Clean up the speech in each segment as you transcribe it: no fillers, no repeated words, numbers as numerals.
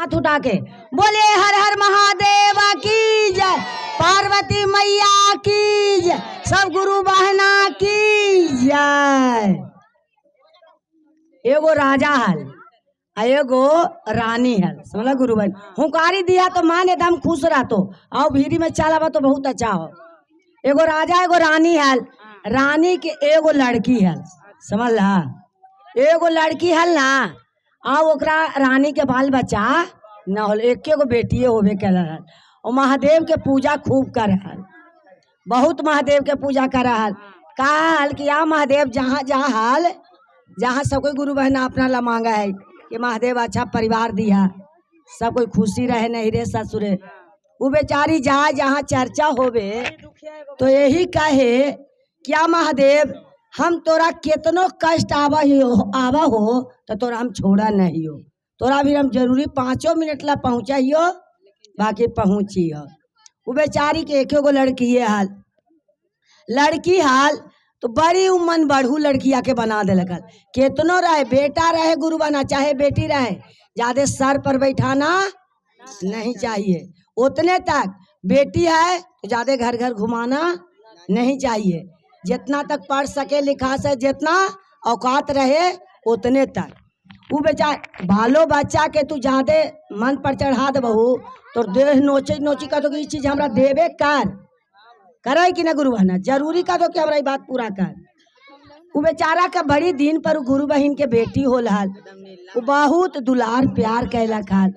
हाथ उठा के बोले हर हर महादेव की जय, पार्वती मैया की जय, सब गुरु बहना की जय। एगो राजा हल आ एगो रानी हल, समझला गुरु बहन। हुकारी दिया तो मान एकदम खुश रहतो, आओ भीड़ी में चलावा तो बहुत अच्छा हो। एगो राजा एगो रानी हल, रानी के एगो लड़की हल, समझला। एगो लड़की हल ना, आ ओकरा रानी के बाल बच्चा न होल, एके गो बेटिए होबे कैलल। और महादेव के पूजा खूब करहल, बहुत महादेव के पूजा करहल। कहल कि या महादेव जहाँ जहाँ हाल, जहाँ सब कोई गुरु बहना अपना ला मांगा है कि महादेव अच्छा परिवार दिया, सब कोई खुशी रहे, नहीं रे ससुरे। वो बेचारी जाए जहाँ चर्चा होवे तो यही कहे क्या महादेव हम तोरा कितनो कष्ट आवा हो तो तोरा हम छोड़ा नहीं हो, तोरा भी हम जरूरी 5 मिनट ला पहुँचाइयो, बाकी पहुँचियो। वो बेचारी के एक गो लड़की हाल, लड़की हाल तो बड़ी मन बढ़ू लड़की आके बना दे लगल। कितनो रहे, बेटा रहे गुरु बना चाहे बेटी रहे, ज्यादा सर पर बैठाना नहीं चाहिए। उतने तक बेटी है तो ज्यादा घर घर घुमाना नहीं चाहिए। जितना तक पढ़ सके लिखा से, जितना औकात रहे उतने तक। वो बेचार बालो बच्चा के तू ज्यादा मन पर चढ़ा दे बहू तो देह नोचे नोची का तो ये चीज हमरा देवे करे कि ना गुरु बहना, जरूरी का तो कि हमरा बात पूरा कर। वो बेचारा का बड़ी दिन पर गुरु बहन के बेटी होल हाल, वो बहुत दुलार प्यार कैलक हाल,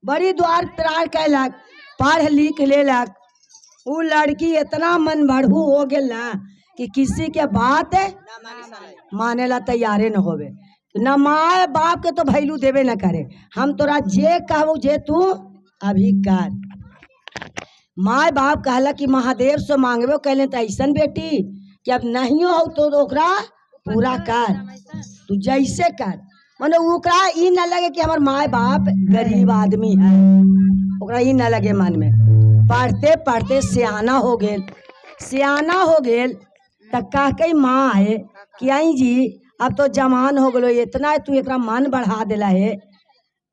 बड़ी दुआर प्यार कैलक, पढ़ लिख लेलक। वो लड़की इतना मन बढ़ू हो गया ना कि किसी के बात माने ला तैयारे न होवे, न माए बाप के तो भैलू देवे न करे। हम तोरा जे कहबो जे तू अभी कर। माए बाप कहला कि महादेव से मांगबो कहले तो ऐसन बेटी कि अब नहीं हो तो ओकरा पूरा कर, तू जैसे कर। माने ओकरा ई न लगे कि हमार माए बाप गरीब आदमी है, ओकरा ई न लगे मन में। पढ़ते पढ़ते सियाना हो गेल, सियाना हो गेल तो कह के माँ है कि आई जी अब तो जवान हो गलो, इतना तू एक मन बढ़ा दिला है।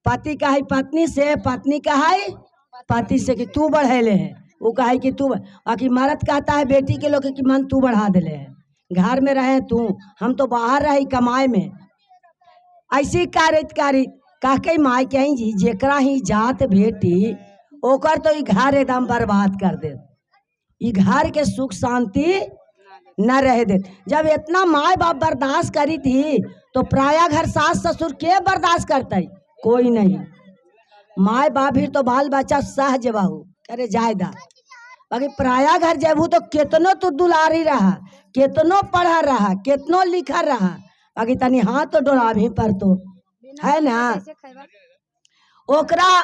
पति का है पत्नी से, पत्नी का है पति से कि तू बढ़ेले है, वो कहे कि तू। बाकी मर्द कहता है बेटी के लोग कि मन तू बढ़ा दिले है, घर में रहे तू, हम तो बाहर रही कमाए में। ऐसी कारित कह के माई के जी जेकरा ही जात बेटी ओकर तो ई घर एकदम बर्बाद कर दे, ई घर के सुख शांति न रह दे। जब इतना माँ बाप बर्दाश्त करी थी तो प्राया घर सास ससुर के बर्दाश्त करते, कोई नहीं। माँ बाप भी तो बाल बच्चा सह जबाहू करे जायदा, बाकी प्राया घर जबू तो कितनो तू दुलारी रहा, कितनो पढ़ा रहा, कितनो लिखा रहा, बाकी तनी हाथ तो डोला भी पर तो है ना। ओकरा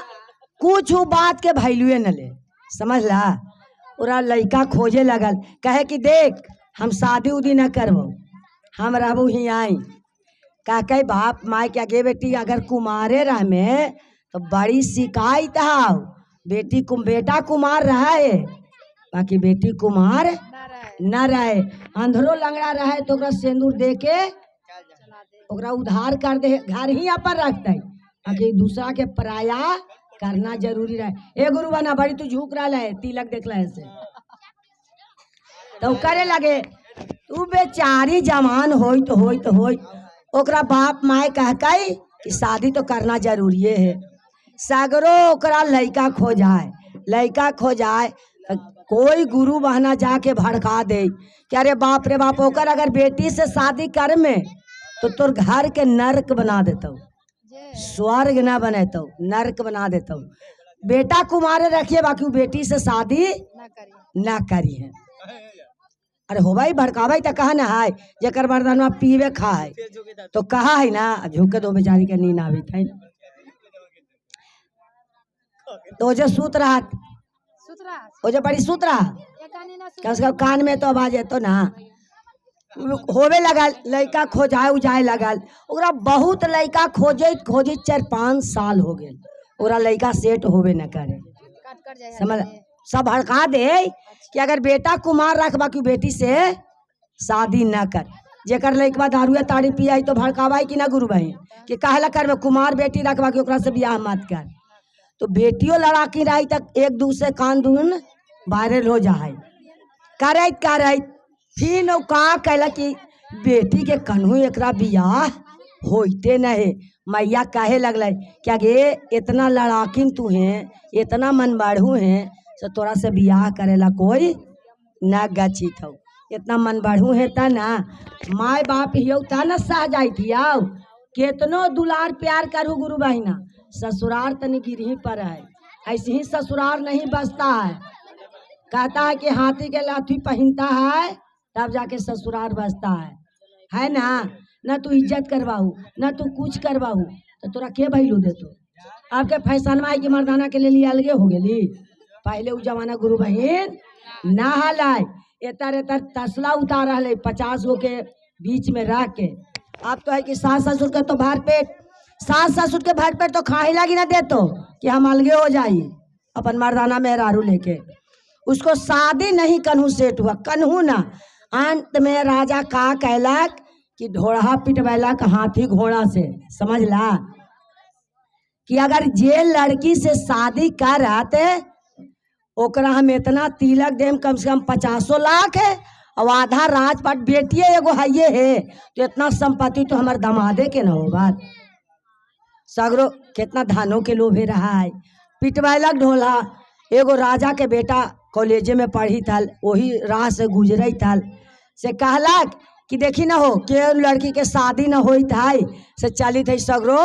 कुछ बात के भैलुए न ले, समझला। ओरा लड़का खोजे लगल, कहे कि देख हम शादी उदी न करबो, हम रहबू ही आई। कह बाप माई के आगे बेटी अगर कुमारे रह में तो बड़ी शिकायत है। बेटी बेटा कुमार रहा है, बाकी बेटी कुमार न रहे, अंधरो लंगड़ा रहे तो ओकरा सिंदूर दे के ओकरा उधार कर दे, घर ही पर रखते, बाकी दूसरा के पराया करना जरूरी रहे। ए गुरु बना बड़ी तू झुक रहा है, तिलक देखला ऐसे तो करे लगे। तू बेचारी जवान होई तो ओकरा बाप माए कह के कि शादी तो करना जरूरी है। सगरो ओकरा लड़का खो जाए, लड़का खो जाए तो कोई गुरु बहना जाके भड़का दे कि अरे बाप रे बाप, ओकर अगर बेटी से शादी कर में तो तोर घर के नरक बना देता, स्वर्ग न बनेतो, नरक बना देता। बेटा कुमारे रखिए, बाकी बेटी से शादी न करी है। अरे हो भाई भड़कावाई तो कहा ना है, जेकर मर्दानवा पीवे खाए तो कहा है ना, झुके दो बेचारी के नींद आवी थे तो जो सूत रहा, वो जो बड़ी सूत रहा कम से कम कान में तो आवाज है तो ना होवे लगल। लड़का खोजाए उजाए लगल, ओकरा बहुत लड़का खोजे 4-5 साल हो गए, ओकरा लड़का सेट होवे न करे, समझ। सब भड़का दे कि अगर बेटा कुमार रख, बाकी बेटी से शादी न कर। जेकर लइकवा दारुए ताड़ी पियाई तो भड़कावाई कि ना गुरु भाई कि काहेला करबे कुमार बेटी रखवा के ओकरा से बियाह मत कर। तो बेटियों लड़ाकी रही तक एक दूसरे कान दून वायरल हो जाए करैत फिर उ का कहला कि बेटी के कन्हू एकरा बियाह होते नहीं। मैया कहे लगल क्या गे इतना लड़ाकिन तू है इतना मन बढ़ू है तो तोरा से बियाह करेला कोई न गचित हो। इतना मन बढ़ू है ता ना माय बाप हियो ता न सह जाई थी आओ केतनो दुलार प्यार करू गुरु बहिना ससुराल तनी गिरही पर है। ऐसे ही ससुराल नहीं बसता है। कहता है कि हाथी के लाठी पहनता है तब जाके ससुराल बसता है ना। न तू इज्जत करवाऊ न तू कुछ करवाऊ तो तोरा के भैलू दे तो आपके फैशन में कि मर्दाना के लिए अलगे हो गई। पहले उ जमाना गुरु बहन ना हलाय एतर तसला उतार रहा 50 गो के बीच में रख के। अब तो है कि सास ससुर के तो भर पेट सास ससुर के भर पेट तो खाए लगी ना दे तो कि हम अलगे हो जाइए अपन मर्दाना मेहरारू लेके। उसको शादी नहीं कन्हू सेट हुआ कन्हू ना। अंत में राजा का कहलक कि ढोढ़ा पिटवैलक हाथी घोड़ा से। समझ ला कि अगर जे लड़की से शादी करत ओकरा हम इतना तिलक देम कम से कम 50 लाख है और आधा राजपाट बेटिए एगो है तो इतना संपत्ति तो हमारे दमादे के न हो बात। सगरो कितना धानों के लोभे रहा है पिटवैलक ढोला। एगो राजा के बेटा कॉलेजे में पढ़ी था वही राह से गुजरई था से कहलक कि देखी ना हो के लड़की के शादी न होई था से चली थी सगरो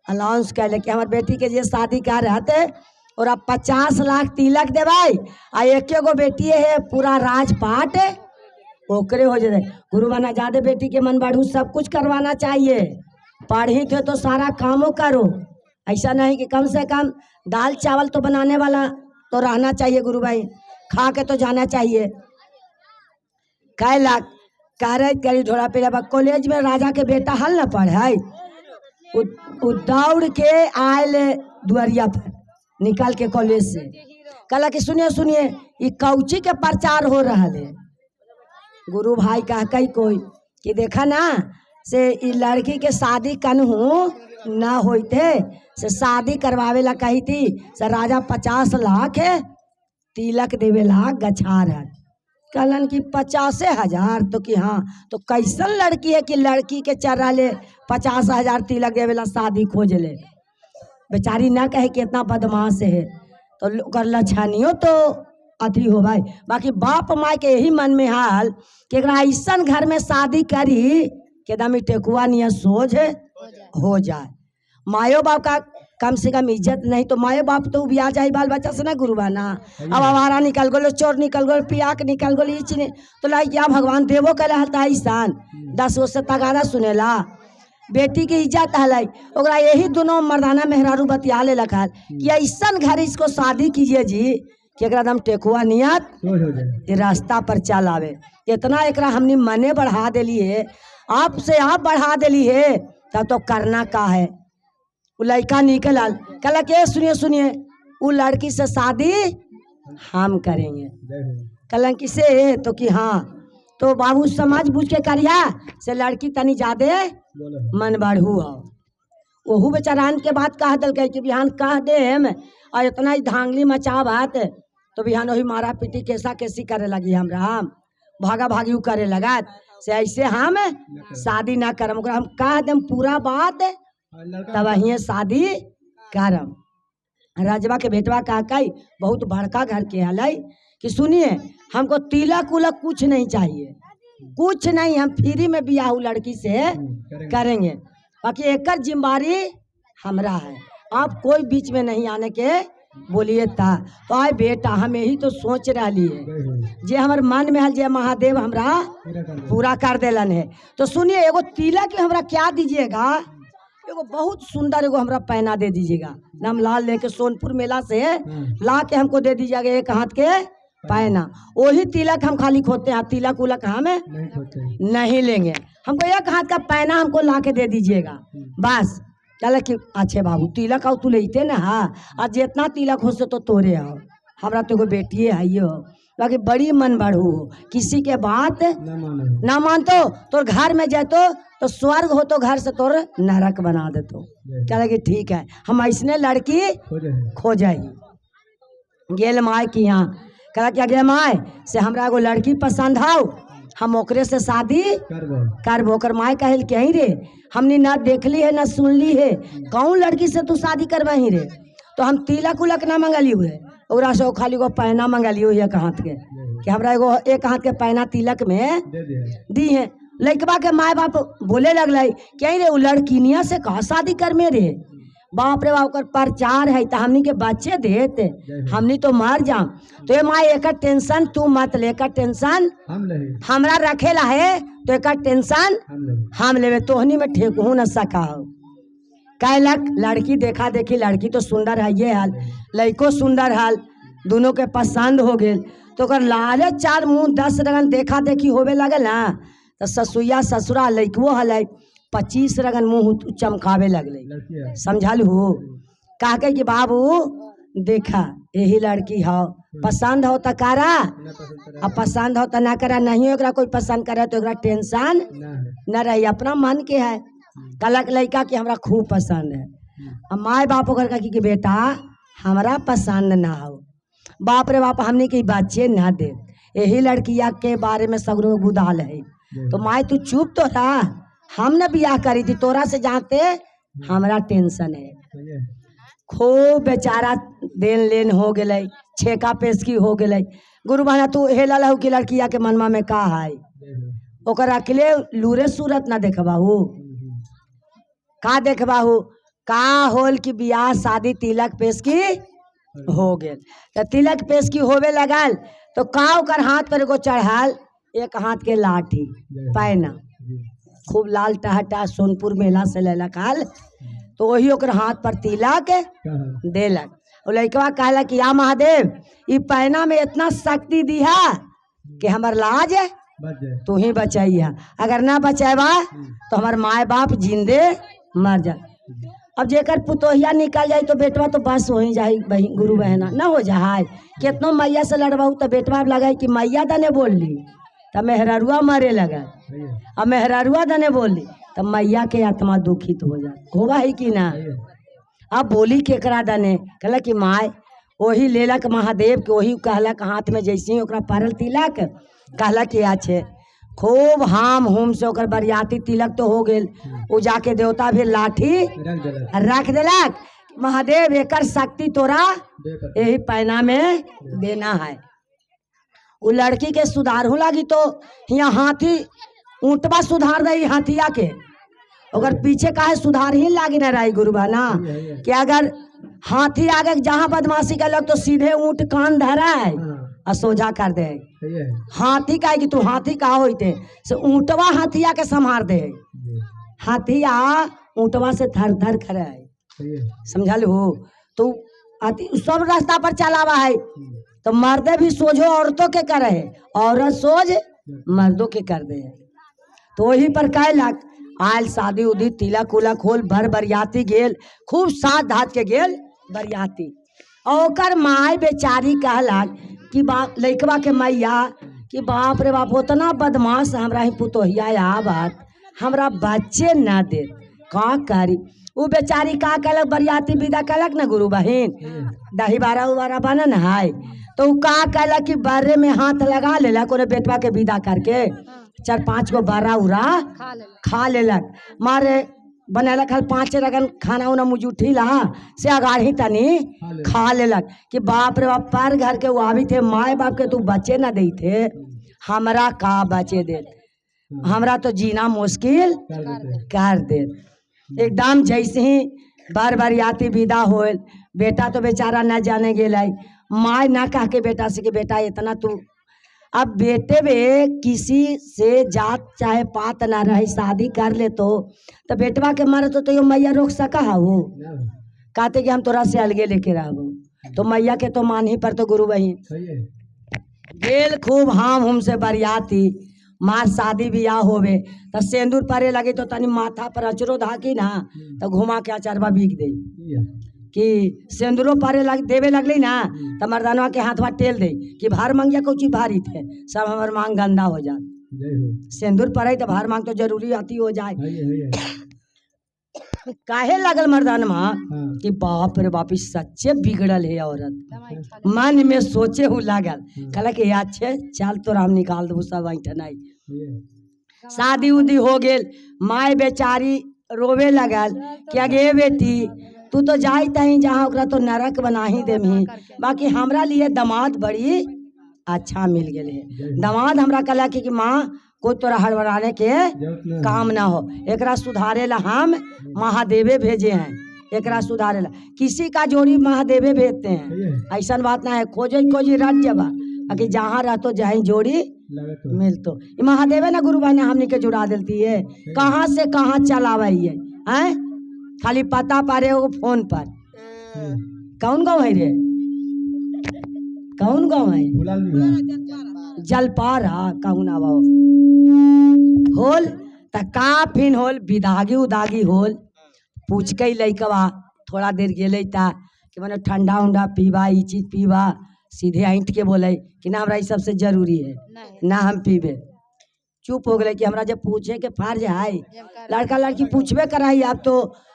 अलाउंस कहले कि हमारे बेटी के जे शादी कर रहते और अब 50 लाख तिलक देवाई आ एक गो बेटी है पूरा राजपाट ओकरे हो जाए। गुरु बना ज्यादा बेटी के मन बढ़ू सब कुछ करवाना चाहिए। पढ़ी थे तो सारा कामों करो ऐसा नहीं कि कम से कम दाल चावल तो बनाने वाला तो रहना चाहिए। गुरु भाई खा के तो जाना चाहिए। कै लाख करी ढोड़ा पे कॉलेज में राजा के बेटा हल न पढ़े दौड़ के आयल दुआरिया पर निकाल के कॉलेज से कहला कि सुनिए ये कौची के प्रचार हो रहा है। गुरु भाई कह कई कोई कि देखा ना से ई लड़की के शादी कन्हू ना होते से शादी करवावे ला कही थी से राजा 50 लाख तिलक देवे ला गछार है। कहलन कि 50,000 तो कि हाँ तो कैसन लड़की है कि लड़की के चरा ले 50,000 तिलक देवे ला शादी खोज ले। बेचारी ना कहे कि इतना बदमाश है तो कर लछानियो तो अथी हो भाई। बाकी बाप माँ के यही मन में हाल कि ऐसा घर में शादी करी कि एकदम टेकुआ निया सोझ हो जाए। मायो बाप का कम से कम इज्जत नहीं तो मायो बाप तो ब्याह जाए बाल बच्चा से ना गुरु बना। अब आवारा निकल गो चोर निकल गो पियाक निकल गो चीने तो लाई क्या भगवान देवो कल हता ईशान 10 वर्ष से तगारा सुनेला बेटी की इज्जत हलाई ओकरा यही दोनों मर्दाना मेहरारू बतिया ले लखल कि ऐसा घर इसको शादी कीजिए जी कि एकदम टेकुआ नियत रास्ता पर चल आवे। इतना एक हमने मने बढ़ा दिली है आप से आप बढ़ा दिली है तब तो करना का है। वो लड़का निकल आल कहला के सुनिए वो लड़की से शादी हम करेंगे। कहलन किसे तो कि हाँ तो बाबू समझ बुझ के करिया से लड़की तनी ज्यादा मन बढ़ू हो। ओहू बेचारान के बात कह दल कि बिहान कह दे और इतना ही धांगली मचा बात तो बिहान वही मारा पीटी कैसा कैसी करे लगी हमरा भागा भागी करे लगा से ऐसे हम शादी ना करम हम कह देम पूरा बात तब वही शादी करम। राजवा के बेटवा का कई बहुत बड़का घर के हलाई कि सुनिए हमको तिलक उलक कुछ नहीं चाहिए कुछ नहीं हम फ्री में बियाह लड़की से करेंगे। बाकी एक जिम्मेदारी हमरा है आप कोई बीच में नहीं आने के बोलिए था। तो आए बेटा हम यही तो सोच रही है जे हमारे मन में हल जे महादेव हमरा पूरा कर देलन है। तो सुनिए एगो तिलक हमरा क्या दीजिएगा एगो बहुत सुंदर एगो हमरा पहना दे दीजिएगा नाम लाल लेके सोनपुर मेला से ला के हमको दे दीजिएगा एक हाथ के पहना। वही तिलक हम खाली खोते हैं तिलक उलक हम नहीं लेंगे हमको एक हाथ का पहना हमको ला के दे दीजिएगा बस। चल कि अच्छे बाबू तिलक आओ तू लेते ना हाँ और जितना तिलक हो से तो तोरे हो हमरा तो एगो बेटिए है हो बाकी बड़ी मन बढ़ू हो, किसी के बात ना मानो ना मानतो तो घर में जातो तो स्वर्ग हो तो घर से तोर नरक बना देतो। क्या लगे ठीक है हम ऐसने लड़की हो जाए खो जाई। गेल माय की यहाँ कहा क्या गे माय से हमरा एगो लड़की पसंद आओ हम ओकरे से शादी करबो करबो। ओकर माय कहल कहीं रे हमने ना देखली है ना सुनली है कौन लड़की से तू शादी करबही रे। तो हम तिलक उलक ना मंगली हुए ओकरा से खाली एगो पहना मंगली हुई एक हाथ के कि हमरा एगो एक हाथ के पहना तिलक में दे दे दी है। लड़कवा के माय बाप बोले लगल कहीं रे वो लड़किनिया से कहा शादी कर में रे बाप रे बाप ओकर प्रचार है तो हमनी के बच्चे देते हमनी तो मर जाम। तो ये माँ एक टेंशन तू मत ले एक टेंशन हम ले हमरा रखेला है तो एक टेंशन हम ले हम लेवे तोहनी में ठेकू न सका हो। कहलक लड़की देखा देखी लड़की तो सुंदर है ये हाल लड़को सुंदर हाल दोनों के पसंद हो गेल तो ओकर लाले चार मुँह 10 रगन देखा देखी होवे लगल ना तो ससुया ससुरा लड़कवो हल 25 रगन मुँह चमकावे लगले। लड़की है समझल हो कह के कि बाबू देखा यही लड़की हो पसंद हो तो करा ना पसंद करे अब पसंद हो तो ना करा नहीं ओकरा कोई पसंद करे तो ओकरा टेंशन ना है न रही अपना मन के है। कहलक लड़का कि हमरा खूब पसंद है। अब माय बाप ओकर कहा कि बेटा हमरा पसंद ना हो बाप रे बाप हमने के बच्चे ना दे यही लड़किया के बारे में सगरो गुदाल है। तो माय तू चुप तो रहा हम न बियाह करी थी तोरा से जानते हमरा टेंशन है। सही है खूब बेचारा देन लेन हो गए छेका पेशकी हो गए। गुरु बहना तू हेला लहू की लड़किया के मनमा में का है ओकर अकेले लूरे सूरत ना देखबाहू का देखबाहू का होल की बियाह शादी तिलक पेशकी हो गेल। तो तिलक पेशकी होवे लगल तो का ओकर हाथ पर एगो चढ़ाल एक हाथ के लाठी पैना खूब लाल टहटा सोनपुर मेला से लेलक हाल तो वही ओकर हाथ पर तिलक कहा देलक। और लड़कवा कहला कि या महादेव ई पैना में इतना शक्ति दिया कि हमर लाज बच जाए तू ही बचाइया अगर ना बचाएबा तो हमार माए बाप जिंदे मर जा। अब जेकर पुतोहिया निकल जाए तो बेटवा तो बस हो ही जाए बहन गुरु बहना ना हो जाए कितनो मैया से लड़बाऊ तो बेटवा लगा कि मैया दने बोल ली तब मेहरारुआ मरे लगा सही है अब मेहरारुआ दने बोल ली तब मैया के आत्मा दुखित हो जाए होगा ही कि ना। सही है अब बोली केकरा दने कहला कि माय वही लेलक महादेव के वही कहलक हाथ में जैसे ही ओकरा पड़ल तिलक कहला कि अच्छे खूब हाम हुम से ओकर बरियाती तिलक तो हो गेल उ जाके देवता भी लाठी रख दे रख देलक महादेव एकर शक्ति तोरा दे कर यही पैना में देना है। वो लड़की के सुधारू लगी तो यहाँ हाथी ऊँटवा सुधार दे हाथिया के ओकर पीछे काहे सुधार ही लागी ना रही गुरु बहना कि अगर हाथी आगे जहाँ बदमाशी कर तो सीधे ऊँट कान धरा है और सोझा कर दे। सही है हाथी का है कि तू हाथी का होते से ऊँटवा हाथिया के संभार दे हाथिया ऊँटवा से थर थर करे है सही है समझल हो। तो सब रास्ता पर चलावा है तो मर्दे भी सोझो औरतों के करे है औरत सोझ मर्दों के कर दे है। तो वही पर कहलक आयल शादी उदी तिलक उलक होल भर बरियाती गेल खूब साथ धात के गेल बरियाती और ओकर माय बेचारी कहलक कि बाप लइकवा के मैया कि बाप रे बाप उतना बदमाश हमरा ही पुतोहिया आवत हमरा बच्चे न दे का करी। वो बेचारी का कहलक बरियाती विदा कहलक ना गुरु बहिन दही बारा उबारा बनन है तो उ का कहलक कि बर्रे में हाथ लगा लेलक ओरे बेटवा के विदा करके 4-5 गो बर्रा उरा खा लेलक मारे बनैलक हल 5 रगन खाना उना मुजुठी ला से अगाड़ी तनी खा लेलक कि बाप रे बाप पर घर के वो आवी थे माए बाप के तू बच्चे न दी थे हमरा का बचे दे हमरा तो जीना मुश्किल कर देते कर दे। एकदम जैसे ही बार बरियाती विदा होल बेटा तो बेचारा न जाने गेल माय ना कह के बेटा से कि बेटा इतना तू अब बेटे बे किसी से जात चाहे पात ना रहे शादी कर ले तो बेटवा के मरे तो यो मैया रोक सका है वो ना कहते कि हम तोरा से अलगे लेके रहबो तो मैया के तो मान ही पर तो गुरु बहिन सही है गेल खूब हाम हुम से बरियाती मार शादी बियाह होवे तो सेंदूर परे लगे तो तनी माथा पर अचरो धाकी ना तो घुमा के अचरवा बीक दे सही है कि सिंदूरो पारे लग देवे लगली ना तो मर्दानवा के हाथवा टेल दे कि भार मांगिया कुछ भारी थे सब हमार मांग गंदा हो जाए। जय हो। सिंदूर पड़े तो भार मांग तो जरूरी आती हो जाए। है। काहे लगल मर्दानवा हाँ। कि बाप रे बाप इस सच्चे बिगड़ल है औरत। मन में सोचे हूँ लागल कहला कि अच्छे चल तो हम निकाल दू सब ऐठनाई। शादी उदी हो गेल माय बेचारी रोवे लगल कि अगे बेटी तू तो जाई तही जहाँ ओकरा तो नरक बना ही देमी, बाकी हमरा लिए दामाद बड़ी अच्छा मिल गेल है। दामाद हमरा कहला कि माँ कोई तोरा हड़बड़ाने के काम ना हो, एकरा सुधारे ला हम महादेवे भेजे हैं, एकरा सुधारे ला किसी का जोड़ी महादेवे भेजते हैं। ऐसा बात ना है खोजे खोजी रट जबा बाकी जहाँ रहतो जहाँ जोड़ी मिलतो। ये महादेवे ना गुरु भाई ने हमने के जुड़ा देती है, कहाँ से कहाँ चलावे है खाली पता पारे वो फोन पर। कौन गाँव है रे, कौन गाँव है? जलपारा कहूँ ना बाबू होल त का फिन होल विदागी उदागी होल पूछ के लइकवा थोड़ा देर गेले ता कि मैंने ठंडा उंडा पीवा ई चीज पीवा, सीधे ऐंठ के बोले कि ना हमरा ई सबसे जरूरी है ना हम पीबे। चुप हो गए कि हमरा जब पूछे के फर्ज है, लड़का लड़की पूछबे कराई। अब तो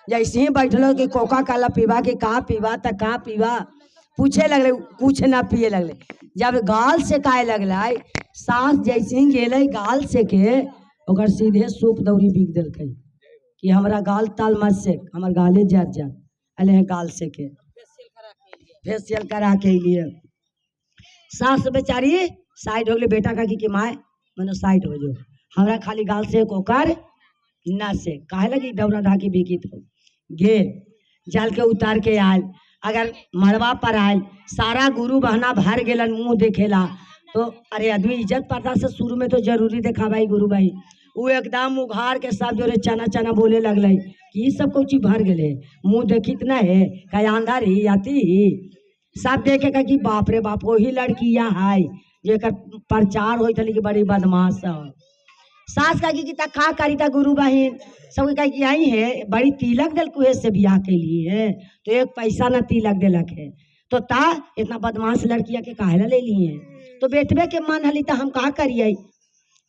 जैसे ही बैठलो कि कोका कोला पीवा कि का पीवा त का पीवा पूछे लगले, कुछ ना पिए लगले। जब गाल से काए लगल सास जैसे ही गेले गाल से के ओकर सीधे सूप दौरी बिक दिलकै कि हमरा गाल ताल मत से हमर गाले जर जा अले हैं गाल से के फेशियल करा के लिए। सास बेचारी साइड हो गई, बेटा का कि माए मनो साइड हो जो हमरा खाली गाल से कोकर ना से काहे लगी डौरा धाकी बिकी तो गे जल के उतार के आयल। अगर मड़वा पर आयल सारा गुरु बहना भर गेलन मुंह देखेला तो अरे आदमी इज्जत पर्दा से शुरू में तो जरूरी देखा भाई गुरु भाई। वो एकदम उघार के सब जोरे चना चना बोले लगल कि सब कुछ भर गए मुंह देखित न है कहीं अंदर ही आती ही सब देखे का कि बाप रे बाप वही लड़कियां है जेकर प्रचार होई थी कि बड़ी बदमाश है। सास का की का करी था गुरु बहन सब कह कि आई है बड़ी तिलक दिल कुहे से बियाह के लिए है तो एक पैसा ना तिलक दिलक है तो ता इतना बदमाश लड़किया के काहेला ले लिए तो बेटवे के मन हली तो हम कहा करिए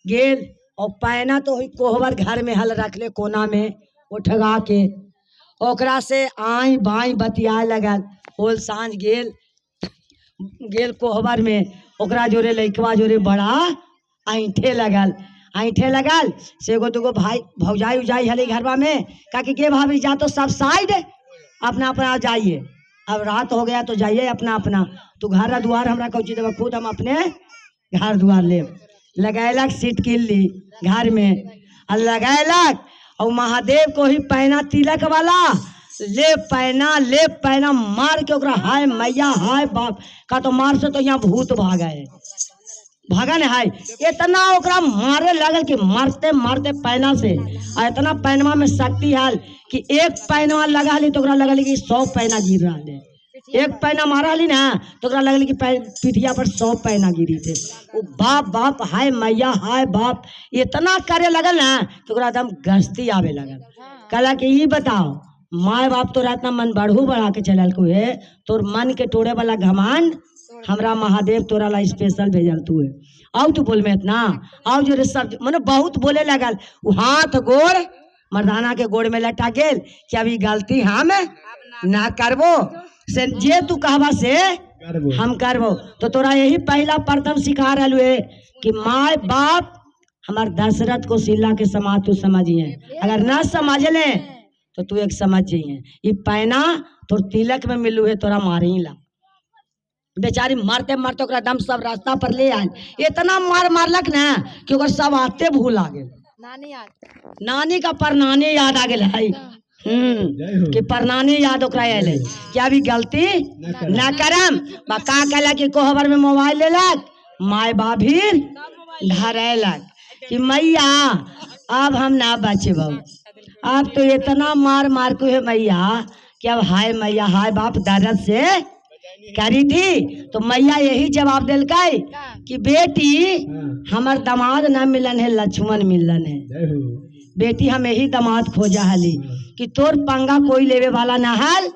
गेल और पैना तो हुई कोहबर घर में हल रख ले कोना में वो ठगा के ओकरा से आई बाई बतियाए लगल। होल सांझ गेल गेल कोहबर में ओकरा जोरे लइकवा जोरे बड़ा ऐंठे लगल से एगो दूगो भाई भौजाई उजाई हले घरवा में का कि के भाभी जा तो सब साइड अपना अपना जाइए, अब रात हो गया तो जाइए अपना अपना, तू घर द्वार हमरा कौची देवा खुद हम अपने घर द्वार ले लगैलक सीट किल्ली घर में लगैलक और महादेव को ही पहना तिलक वाला ले पैना मार के ओकरा हाय मैया हाय बाप का तो मार से तो यहाँ भूत भागन है इतना ओकरा मारे लगल कि मारते मारते पैना से और इतना पैनवा में शक्ति है कि एक पैनवा लगा ली तो ओकरा लगल कि 100 पैना गिर रहा है। एक पैना मारा ली ना तो ओकरा लगल कि पिठिया पर 100 पैना गिरी थे। वो बाप बाप हाय मैया हाय बाप इतना करे लगल ना तो ओकरा एकदम गस्ती आवे लगल। कहला कि ये बताओ माए बाप तोरा इतना मन बढ़ू बढ़ा के चलल को है तोर मन के तोड़े वाला घमंड हमरा महादेव तोरा ला स्पेशल भेजल तू है आओ तू बोल में इतना आओ जो रे सब मने बहुत बोले लगल। वो हाथ गोड़ मर्दाना के गोड़ में लटा गेल कि अभी गलती हम ना करबो से जे तू कहबा से हम करबो तो तोरा यही पहला प्रथम सिखा रहलू है कि माए बाप हमार दशरथ को सिल्ला के समाज तू समझिए, अगर ना समझ ले तो तू एक समझ जाइए ये पैना तो तिलक में मिलू है तोरा मार ही ला। बेचारी मारते मारते ओकरा दम सब रास्ता पर ले आयल इतना मार मारलक ना कि ओकर सब आते भूल आ गेल। नानी का परनानी याद आ गेल है कि परनानी याद ओकरा आयल है कि अभी गलती ना करम का कहला कि कोहबर में मोबाइल लेलक माए बाभिर धरेलक कि मैया अब हम ना बचबो, अब तो इतना मार मार को है मैया कि अब हाय मैया हाय बाप दर्द से करी थी तो मैया यही जवाब दिल कि बेटी हमार दामाद न मिलन है लक्ष्मण मिलन है। बेटी हम यही दामाद खोजा हली कि तोर पंगा कोई लेवे वाला न हल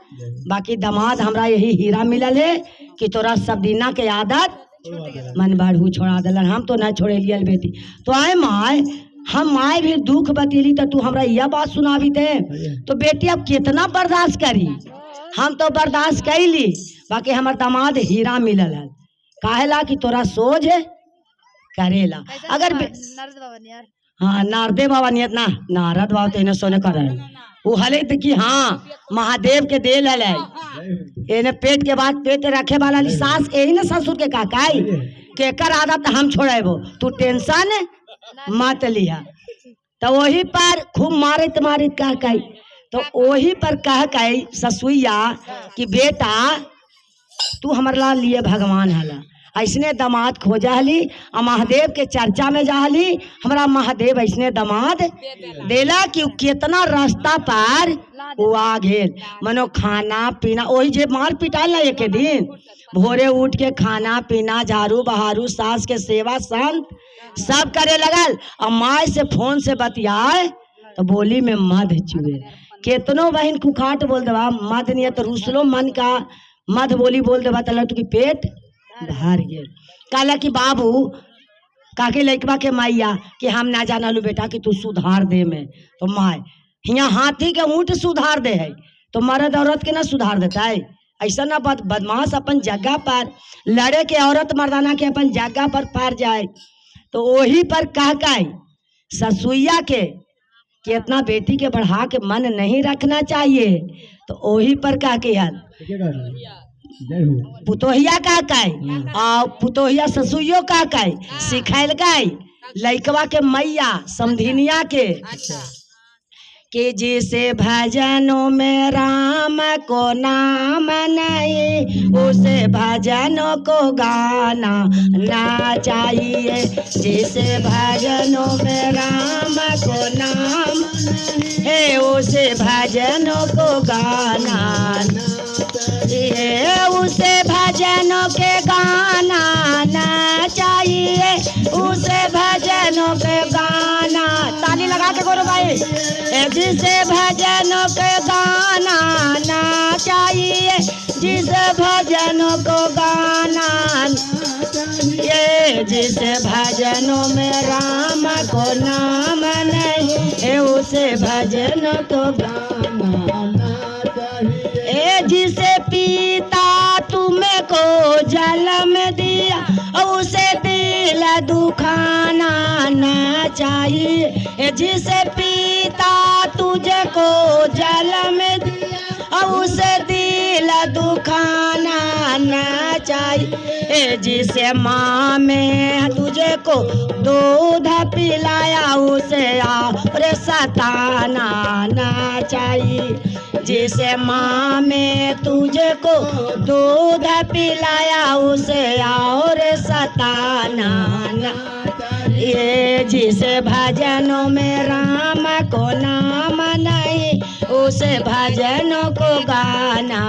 बाकी दामाद हमरा यही हीरा मिलल है कि तोरा सब दिना के आदत मन बढ़ू छोड़ा दिलन। हम तो न छोड़े लियल बेटी। तो आए माय हम माय भी दुख बतेली तो तू हमरा यह बात सुनावी थे। तो बेटी अब कितना बर्दाश्त करी। हम तो बर्दाश्त कैली बाकी हमार दामाद हीरा मिलल है। काहेला कि तोरा सोच है करेला। अगर हाँ नारदे बाबा नियत ना नारद बाबा तो इन्हें सोने कर रहे वो हले तो कि हाँ महादेव के देल है। इन्हें पेट के बाद पेट रखे वाला सास यही ना ससुर के काकाई के कर आदत हम छोड़ेबो तू टेंशन मत लिया। तो वही पर खूब मारित मारित कह कही तो वही पर कह कही ससुइया कि बेटा तू हमारा लिए भगवान हला। ऐसने दामाद खोजा हली और महादेव के चर्चा में जाहली हमारा महादेव ऐसने दामाद देला कि कितना रास्ता पर वो आ गेल। मनो खाना पीना वही जे मार पिटाल ना एक दिन भोरे उठ के खाना पीना झाड़ू बहारू सास के सेवा संत सब करे लगल। और माय से फोन से बतियाए तो बोली में मध चुए केतनो बहन कुखाट बोल देवा मध नहीं तो रूसलो मन का मध बोली बोल देवा तो लटू की पेट भर गए। कहला कि बाबू काके लड़कवा के मैया कि हम ना जानलू बेटा कि तू सुधार दे में। तो माय हियाँ हाथी के ऊँट सुधार दे है तो मर्द औरत के ना सुधार देता है। ऐसा ना बदमाश अपन जगह पर लड़े के औरत मर्दाना के अपन जगह पर पार जाए। तो वही पर कह ससुइया के कि इतना बेटी के बढ़ा के मन नहीं रखना चाहिए। तो वही पर कह के यार पुतोहिया का काई और पुतोहिया ससुइयो का काई सिखायल गाय लइकवा के मैया समधिनिया के जिसे भजनों में राम को नाम नहीं उसे भजनों को गाना ना चाहिए। जिसे भजनों में राम को नाम है उसे भजनों को गाना ये उसे भजनों के गाना ना चाहिए। उसे भजनों के गाना ताली लगा के गोरो भाई जिसे भजनों के गाना ना चाहिए। जिस भजनों को गाना ये जिस भजनों में राम को नाम नहीं उसे भजनों को गाना ए जिसे पीता तुम्हें को जलम दिया उसे दिल दुखाना ना चाहिए। जिसे पीता तुझे को जलम दिया उसे दिल दुखाना ना चाहिए। जिसे माँ में तुझे को दूध पिलाया उसे और सताना ना चाहिए। जिसे माँ में तुझे को दूध पिलाया उसे और सताना ना ये। जिसे भजनों में राम को नाम नहीं उसे भजनों को गाना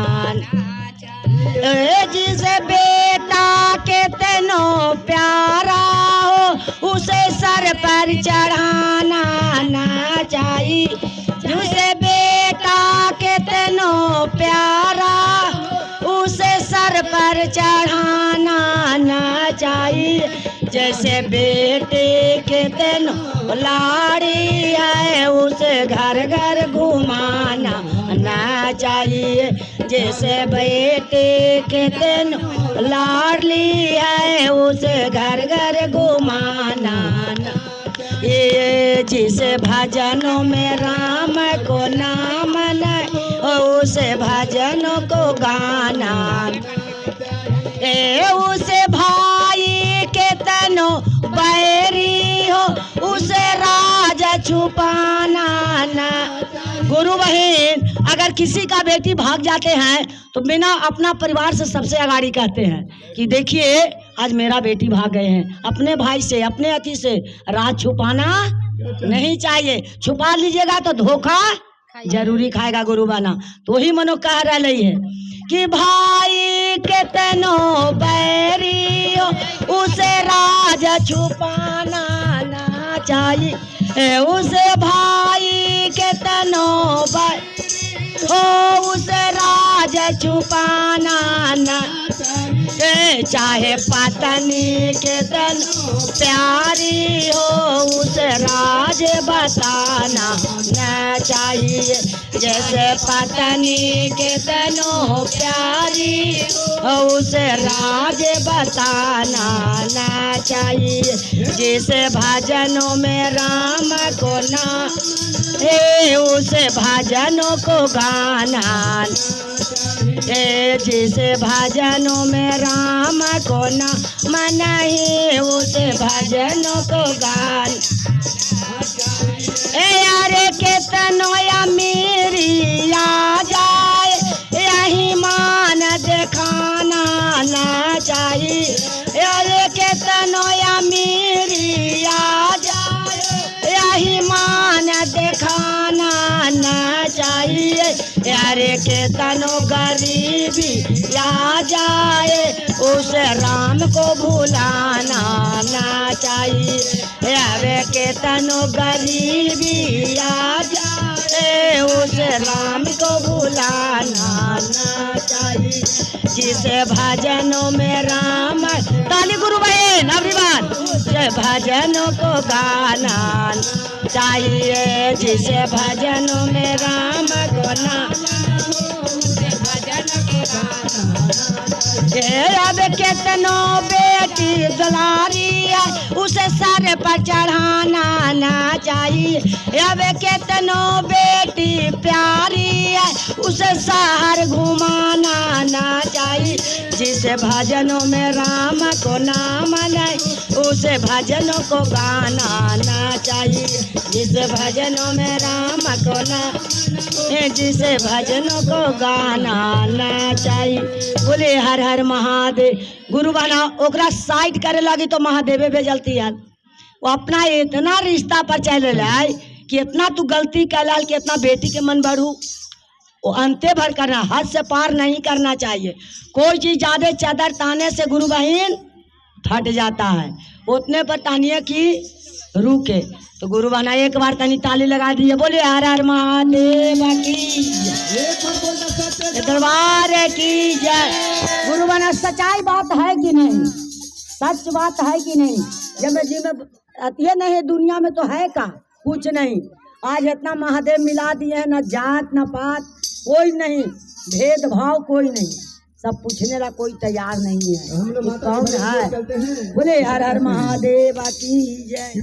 जिसे बेटा के तेनो प्यारा हो उसे सर पर चढ़ाना ना चाहिए। उसे बेटा के तेनो प्यारा उसे सर पर चढ़ाना ना चाहिए। जैसे बेटे के तेनो लाड़ी है उसे घर घर घुमाना ना चाहिए। जैसे बेटे के तेनो लाडली है उसे घर घर घुमाना ना ये। जिसे भजनों में राम को नाम नहीं उसे भजनों को गाना उसे भाई के तनो बैरी हो उसे राज छुपाना ना। गुरु बहन अगर किसी का बेटी भाग जाते हैं तो बिना अपना परिवार से सबसे आगाड़ी कहते हैं कि देखिए आज मेरा बेटी भाग गए हैं। अपने भाई से अपने अति से राज छुपाना नहीं चाहिए। छुपा लीजिएगा तो धोखा जरूरी खाएगा गुरु बना। तो ही मनो कह रही है कि भाई के तनो बैरी हो उसे राज छुपाना ना चाहिए। उसे भाई के तनो हो उस राज छुपाना न चाहे पत्नी के तन प्यारी हो, उस राज बताना न चाहिए। जैसे पत्नी के तनो प्यारी हो, उस राज बताना न चाहिए। जिसे भजनों में राम को ना उस भजनों को गाना जिसे भजनों में राम को न मनाही, उस भजनों को गान यारे केतनो या मेरी आ जाए, यही मान दिखाना ना चाहिए। यारे केतनो या मेरी आ जाए, यही मान दिखाना ना चाहिए। यारे केतनो गरीबी आ जाए, उस राम को भुलाना ना चाहिए। यारे केतनो गरीबी आ जाए, उस राम को भुलाना ना चाहिए। जिसे भजनों में राम ताली गुरु बहन अभिमान जय भजनों को गाना चाहिए। जिसे भजनों में राम को ना अब केतनो बेटी दुलारी है, उसे सर पर चढ़ाना ना चाहिए। अब केतनो बेटी प्यारी है, उसे शहर घुमाना ना चाहिए। जिसे भजनों में राम को नाम नहीं, उसे भजनों को गाना ना चाहिए। जिसे भजनों में राम को ना जिसे भजनों को गाना ना चाहिए। बोले हर हर महादेव। गुरु बना ओकरा साइड करे लगी तो महादेवे भेजलती है। वो अपना इतना रिश्ता पर चले लाए कि इतना तू गलती कैलाल कि इतना बेटी के मन बढ़ू, वो अंते भर करना, हद से पार नहीं करना चाहिए। कोई चीज ज्यादा चादर ताने से गुरु बहन फट जाता है, उतने पर तानिए की रुके। तो गुरु बना एक बार तनी ताली लगा दिए। बोले हर हर महादेव की जय, दरबार की जय। गुरु बना सच्चाई बात है कि नहीं, सच बात है कि नहीं। जब मैं जी में ये नहीं दुनिया में तो है का कुछ नहीं। आज इतना महादेव मिला दिए हैं, न जात न पात कोई नहीं, भेदभाव कोई नहीं, सब पूछने ला कोई तैयार नहीं है। कौन है? बोले हर हर महादेव की जय।